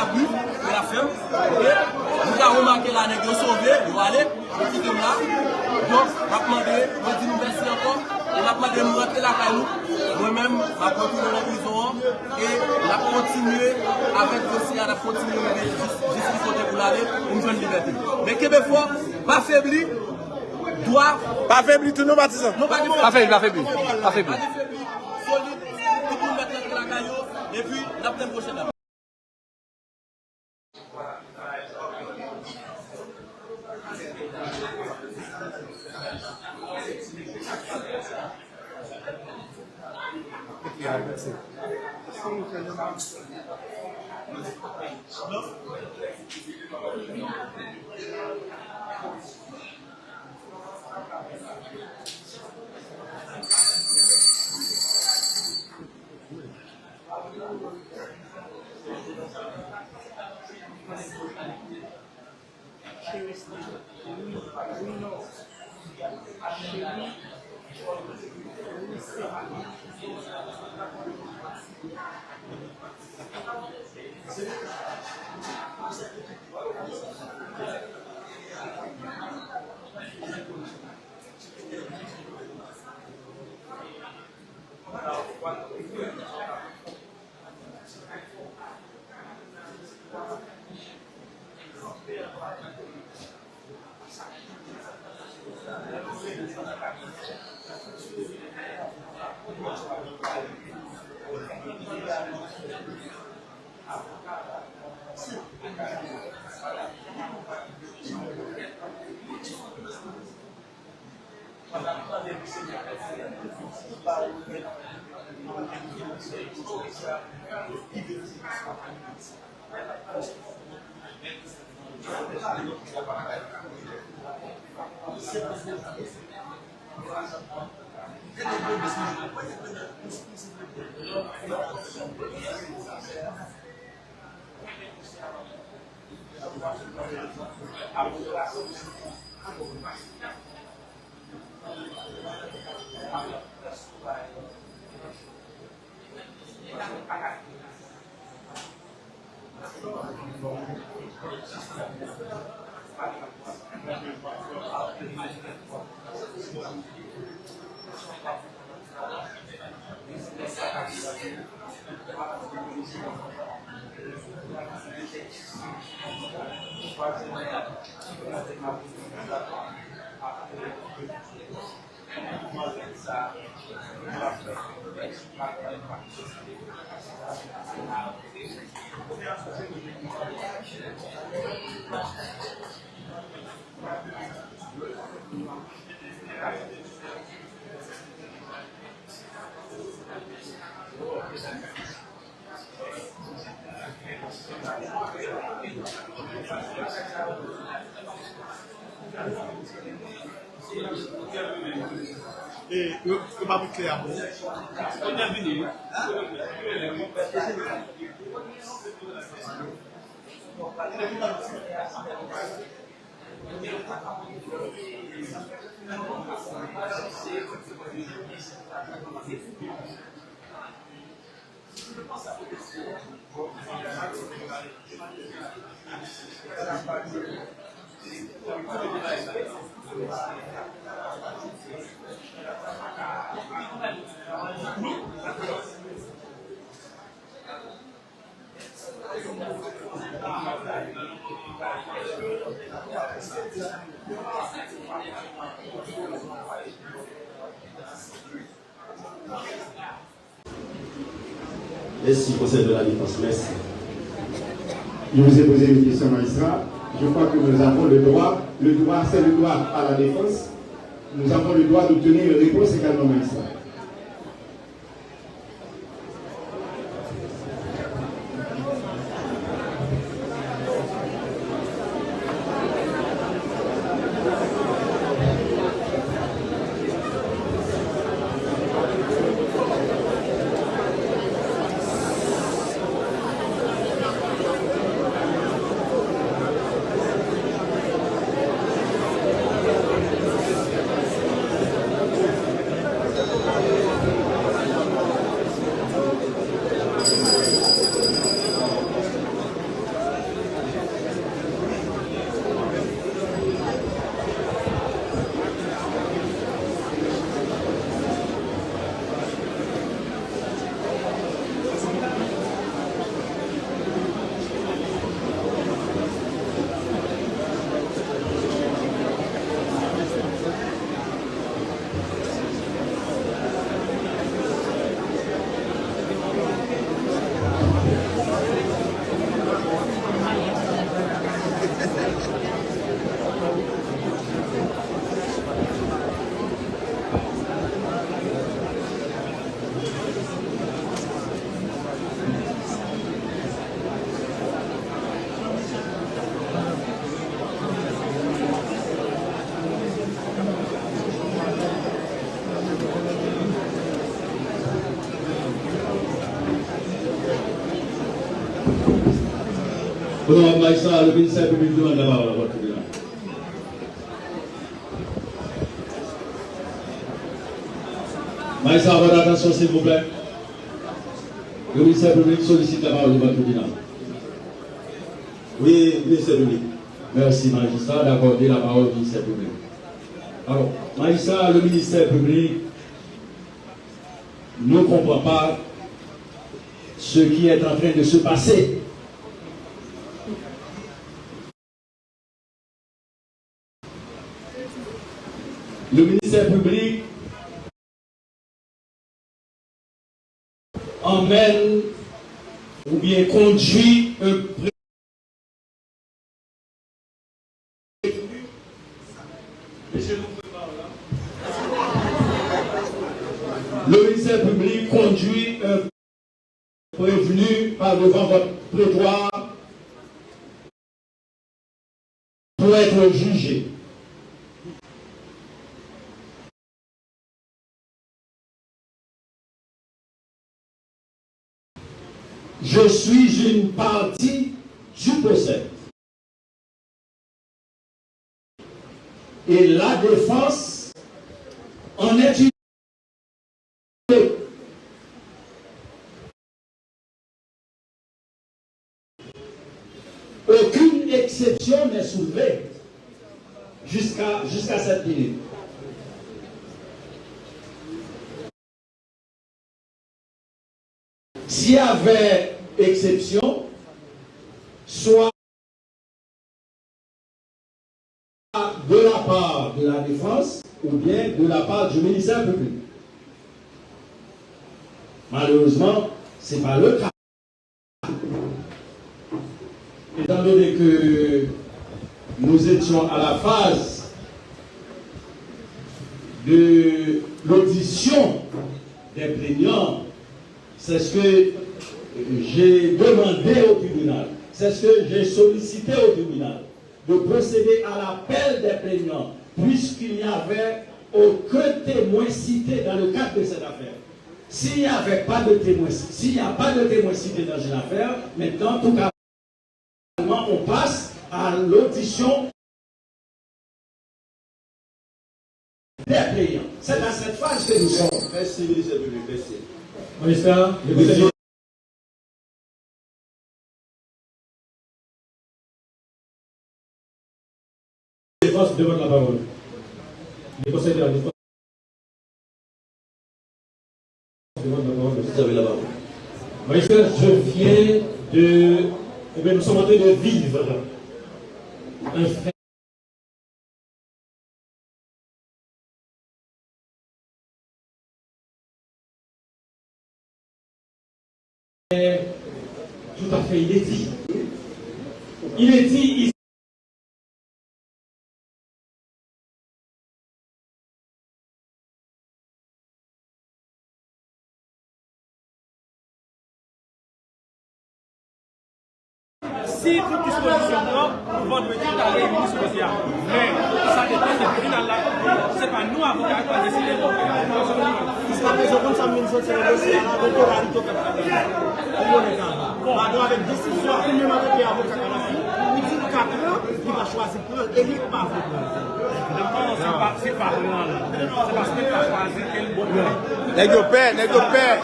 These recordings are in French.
abus de la ferme. Nous avons remarqué la nègre sauvée, nous allons aller, nous quittons là. Donc, je vais demander, je dis merci encore, et je vais demander de rentrer la caillou. Moi-même, je vais retourner dans la prison et je vais continuer avec le dossier, je vais continuer jusqu'à côté pour aller, une jeune liberté. Mais Québécois, pas faibli, doit. Pas faibli, tout nous baptisons. Pas faibli, pas faibli. Pas faibli. Solide, tout le monde mettre la caillou, et puis, la prochaine. Et le pas plus clair. On est venu. Merci, Conseil de la Défense. Merci. Je vous ai posé une question, magistrat. Je crois que nous avons le droit c'est le droit à la défense. Nous avons le droit d'obtenir une réponse également, magistrat. Bon, Maïssa, le ministère public demande la parole à votre tribunal. Maïssa, votre attention s'il vous plaît. Le ministère public sollicite la parole de votre tribunal. Oui, ministère public. Merci, magistrat, d'accorder la parole au ministère public. Alors, magistrat, le ministère public ne comprend pas ce qui est en train de se passer. Le ministère public emmène ou bien conduit un Le ministère public conduit un prévenu par devant votre prétoire pour être jugé. Je suis une partie du procès. Et la défense en est une. Aucune exception n'est soulevée jusqu'à cette minute. S'il y avait exception, soit de la part de la défense ou bien de la part du ministère public. Malheureusement, ce n'est pas le cas. Étant donné que nous étions à la phase de l'audition des plaignants, c'est ce que j'ai demandé au tribunal, c'est ce que j'ai sollicité au tribunal, de procéder à l'appel des plaignants, puisqu'il n'y avait aucun témoin cité dans le cadre de cette affaire. S'il n'y avait pas de témoin, s'il n'y a pas de témoin cité dans une affaire, maintenant, tout cas, on passe à l'audition des plaignants. C'est dans cette phase que nous sommes. Merci, ministère public, merci. Magistrat, le défense demande la parole. Le conseil de la défense demande la parole. Vous avez la parole. Magistrat, je viens de... Eh bien, nous sommes en train de vivre un fait tout à fait inédit. Inédit ici. Si toute disposition pour vendredi d'aller au ministre social, mais ça dépend du tribunal là, c'est pas nous avocats qui avons décidé de faire. Jusqu'à présent, comme ça, ministre social, le doctorat, avec décision, premièrement, avec l'avocat il dit 4 ans, il va choisir pour et il ne pas vous. C'est pas vraiment là. C'est parce qu'il va choisir quel bon. Négopère.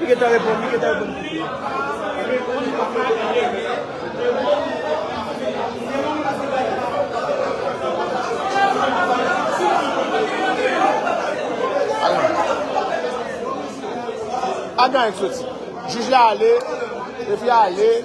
Qui t'a répondu, qui t'a répondu. Adam avec ceci. Juge là aller, le filles aller.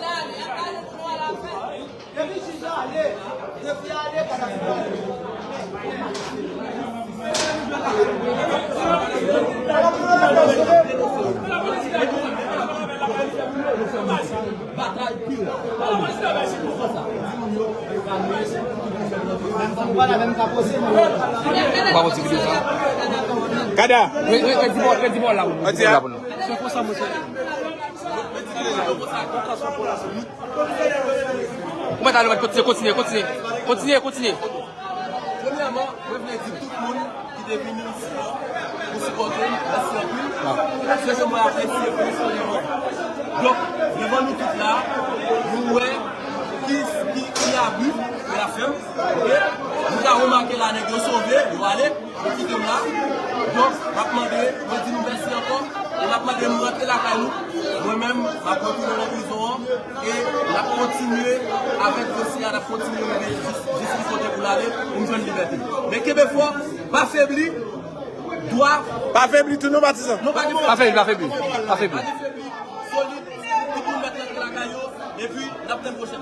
Kada. Dis-moi là où. Continuez. Premièrement, je voulais dire tout le monde qui est venu ici pour supporter la circuit. Parce que je m'apprécie personnellement. Donc, devant nous tous là, nous voyons qui a bu de la femme. Nous avons remarqué la nègre sauvée, nous allons, nous quittons là. Donc, je vais demander, je dis nous merci encore. Et je vais demander de rentrer la caillou. Moi-même, je vais continuer dans la prison et je vais continuer avec le dossier, je vais continuer jusqu'à côté pour aller pour une jeune liberté. Mais Québécois, pas faibli, doit. Pas faibli tout nos bâtisseurs. Non, pas faibli. Solide, tout le monde mettre la caillou et puis la prochaine.